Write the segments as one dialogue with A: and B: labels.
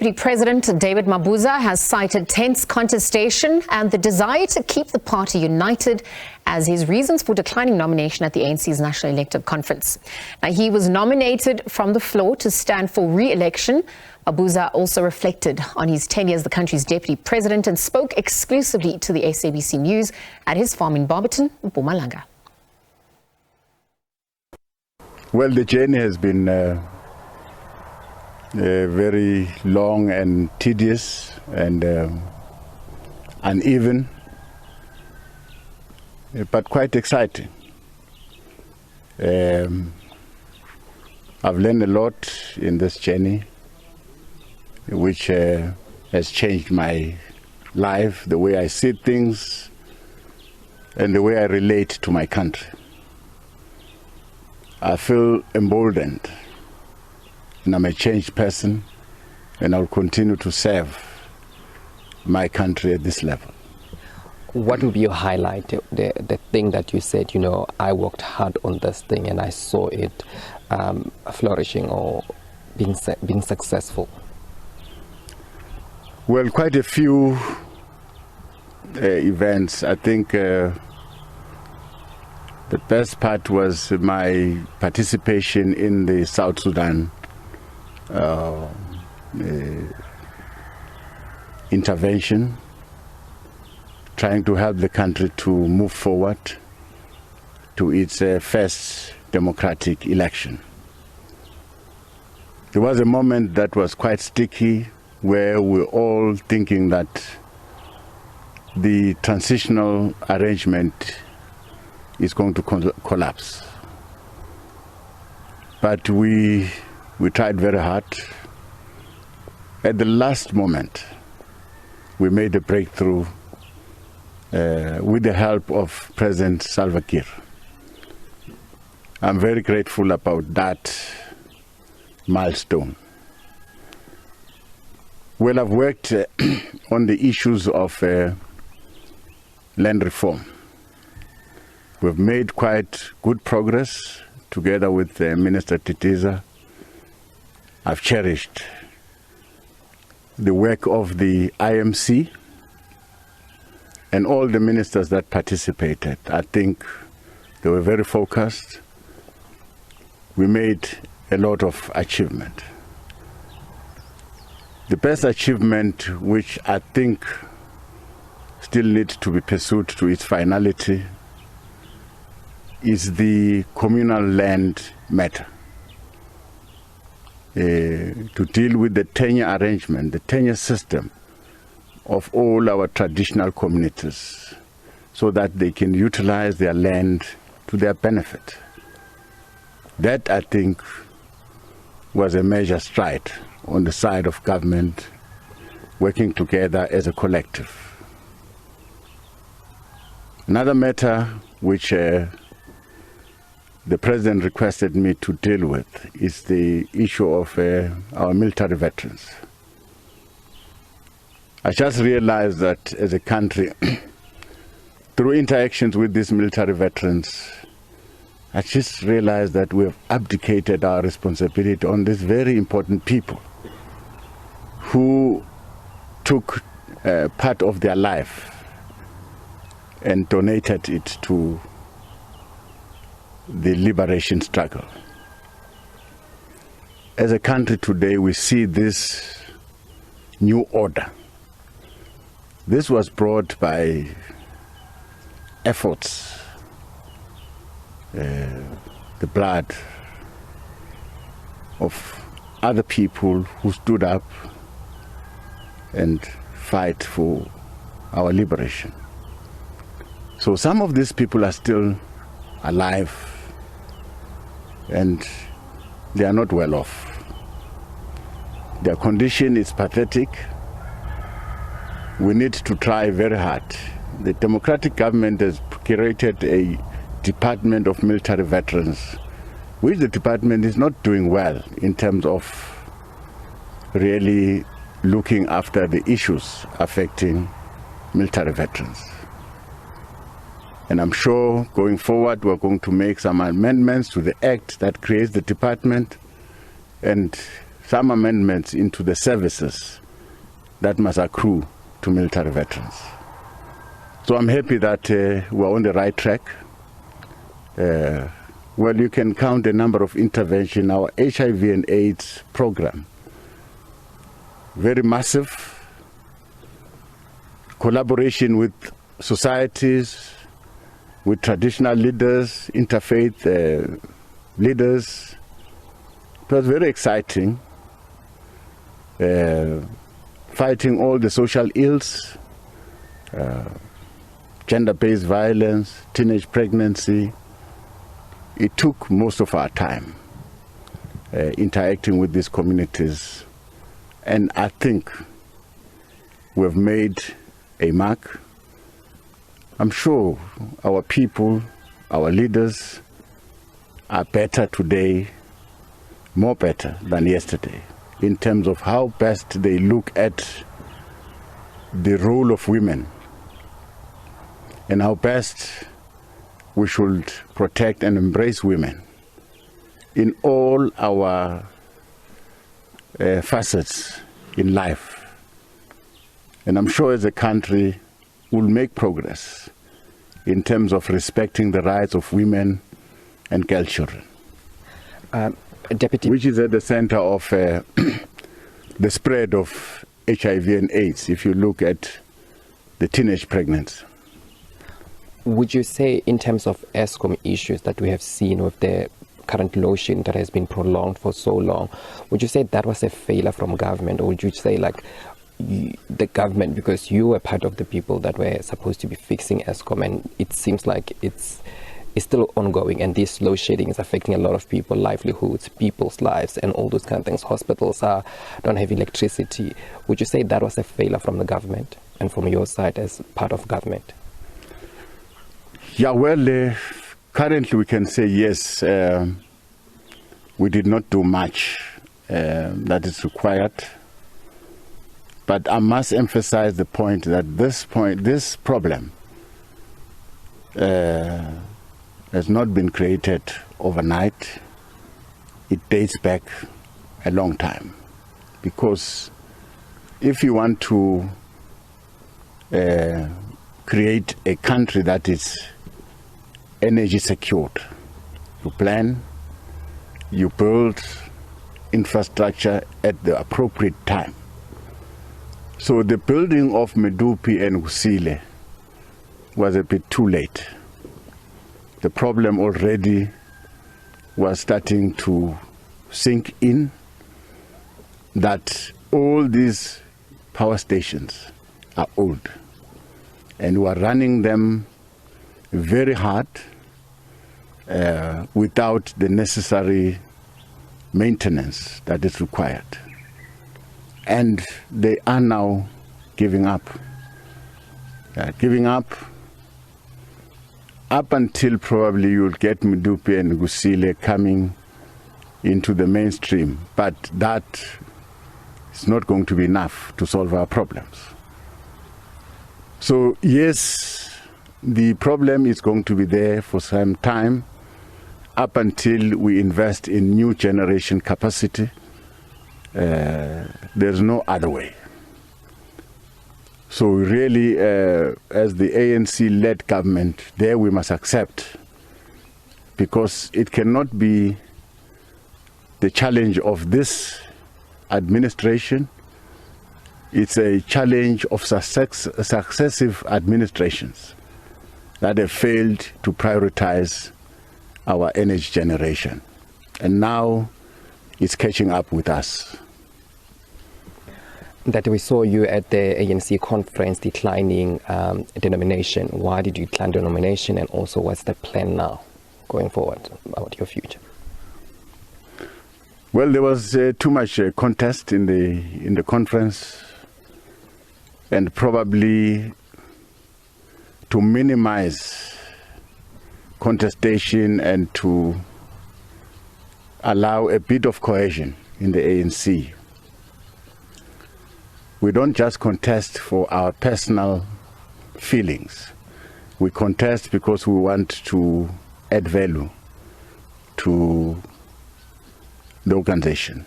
A: Deputy President David Mabuza has cited tense contestation and the desire to keep the party united as his reasons for declining nomination at the ANC's National Elective Conference. Now, he was nominated from the floor to stand for re-election. Mabuza also reflected on his tenure as the country's deputy president and spoke exclusively to the SABC News at his farm in Barberton, Mpumalanga.
B: Well, the journey has been very long and tedious and uneven, but quite exciting. I've learned a lot in this journey, which has changed my life, the way I see things, and the way I relate to my country. I feel emboldened, and I'm a changed person, and I'll continue to serve my country at this level.
C: What would be your highlight, the thing that you said, I worked hard on this thing and I saw it flourishing or being successful?
B: Well, quite a few events. I think the best part was my participation in the South Sudan intervention, trying to help the country to move forward to its first democratic election. There was a moment that was quite sticky where we were all thinking that the transitional arrangement is going to collapse. But we tried very hard. At the last moment, we made a breakthrough with the help of President Salva Kiir. I'm very grateful about that milestone. Well, I've worked on the issues of land reform. We've made quite good progress together with Minister Titiza. I've cherished the work of the IMC and all the ministers that participated. I think they were very focused. We made a lot of achievement. The best achievement, which I think still needs to be pursued to its finality, is the communal land matter. To deal with the tenure arrangement, the tenure system of all our traditional communities so that they can utilize their land to their benefit. That, I think, was a major stride on the side of government working together as a collective. Another matter which the President requested me to deal with is the issue of our military veterans. I just realized that as a country, through interactions with these military veterans, I just realized that we have abdicated our responsibility on these very important people who took part of their life and donated it to the liberation struggle. As a country today, we see this new order. This was brought by efforts, the blood of other people who stood up and fight for our liberation. So some of these people are still alive and they are not well off. Their condition is pathetic. We need to try very hard. The democratic government has created a Department of Military Veterans, which the department is not doing well in terms of really looking after the issues affecting military veterans. And I'm sure going forward we're going to make some amendments to the act that creates the department, and some amendments into the services that must accrue to military veterans. So I'm happy that we're on the right track. Well, you can count the number of interventions. Our HIV and AIDS program, very massive. Collaboration with societies, with traditional leaders, interfaith leaders. It was very exciting. Fighting all the social ills, gender-based violence, teenage pregnancy. It took most of our time interacting with these communities, and I think we've made a mark. I'm sure our people, our leaders are better today, more better than yesterday, in terms of how best they look at the role of women and how best we should protect and embrace women in all our facets in life. And I'm sure as a country we'll make progress in terms of respecting the rights of women and girl children.
C: Deputy,
B: which is at the center of the spread of HIV and AIDS, if you look at the teenage pregnancy.
C: would you say, in terms of Eskom issues that we have seen with the current load shedding that has been prolonged for so long, would you say that was a failure from government, or would you say like the government, because you were part of the people that were supposed to be fixing Eskom, and it seems like it's still ongoing, and this load shedding is affecting a lot of people, livelihoods, people's lives, and all those kind of things. Hospitals don't have electricity. Would you say that was a failure from the government and from your side as part of government?
B: Yeah, well, currently we can say yes, we did not do much that is required. But I must emphasize the point that this problem has not been created overnight. It dates back a long time. Because if you want to create a country that is energy secured, you plan, you build infrastructure at the appropriate time. So the building of Medupi and Kusile was a bit too late. The problem already was starting to sink in, that all these power stations are old and we are running them very hard without the necessary maintenance that is required. And they are now giving up. Up until probably you'll get Medupi and Kusile coming into the mainstream. But that is not going to be enough to solve our problems. So yes, the problem is going to be there for some time, up until we invest in new generation capacity. There's no other way. So really, as the ANC-led government, there we must accept, because it cannot be the challenge of this administration. It's a challenge of successive administrations that have failed to prioritize our energy generation. And now it's catching up with us.
C: That we saw you at the ANC conference declining the nomination. Why did you decline the nomination, and also what's the plan now going forward about your future?
B: Well, there was too much contest in the conference, and probably to minimize contestation and to allow a bit of cohesion in the ANC. We don't just contest for our personal feelings. We contest because we want to add value to the organization.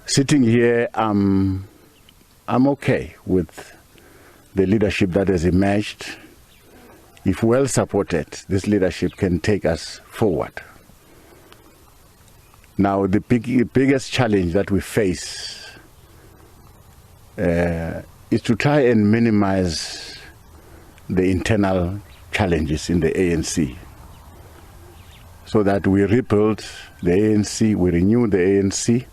B: Sitting here, I'm okay with the leadership that has emerged. If well supported, this leadership can take us forward. Now, the biggest challenge that we face is to try and minimize the internal challenges in the ANC, so that we rebuild the ANC, we renew the ANC.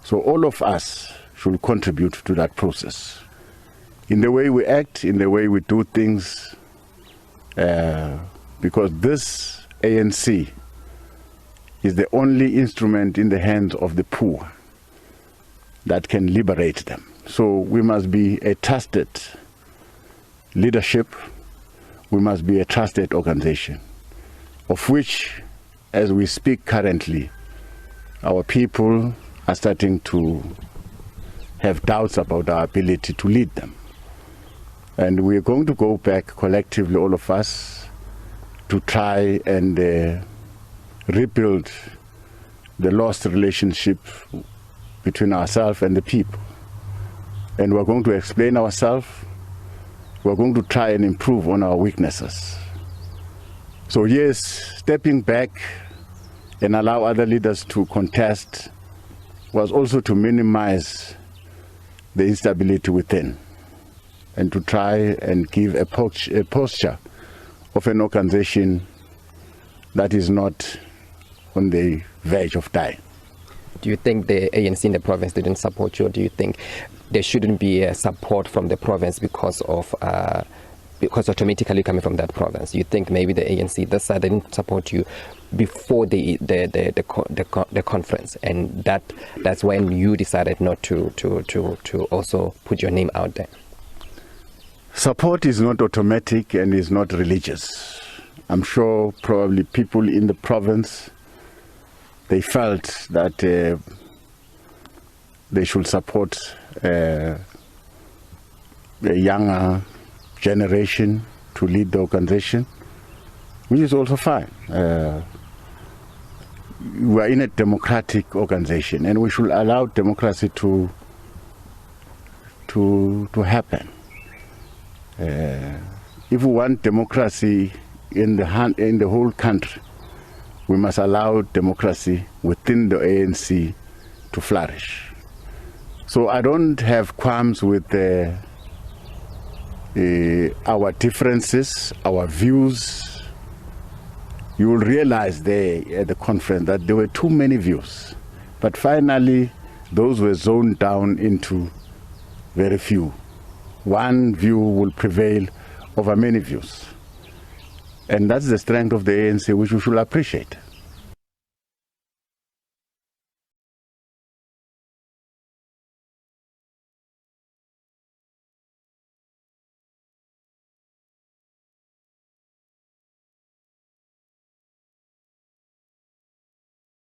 B: So all of us should contribute to that process. In the way we act, in the way we do things, because this ANC is the only instrument in the hands of the poor that can liberate them. So we must be a trusted leadership, we must be a trusted organization, of which, as we speak currently, our people are starting to have doubts about our ability to lead them. And we are going to go back collectively, all of us, to try and rebuild the lost relationship between ourselves and the people. And we're going to explain ourselves. We're going to try and improve on our weaknesses. So yes, stepping back and allow other leaders to contest was also to minimize the instability within, and to try and give a posture of an organization that is not on the verge of dying.
C: Do you think the ANC in the province didn't support you, or do you think there shouldn't be a support from the province because automatically coming from that province? You think maybe the ANC this side didn't support you before the conference, and that's when you decided not to also put your name out there?
B: Support is not automatic and is not religious. I'm sure probably people in the province, they felt that they should support a younger generation to lead the organization, which is also fine. We are in a democratic organization, and we should allow democracy to happen. If we want democracy in the whole country, we must allow democracy within the ANC to flourish. So I don't have qualms with our differences, our views. You will realize there at the conference that there were too many views. But finally, those were zoned down into very few. One view will prevail over many views. And that's the strength of the ANC, which we should appreciate.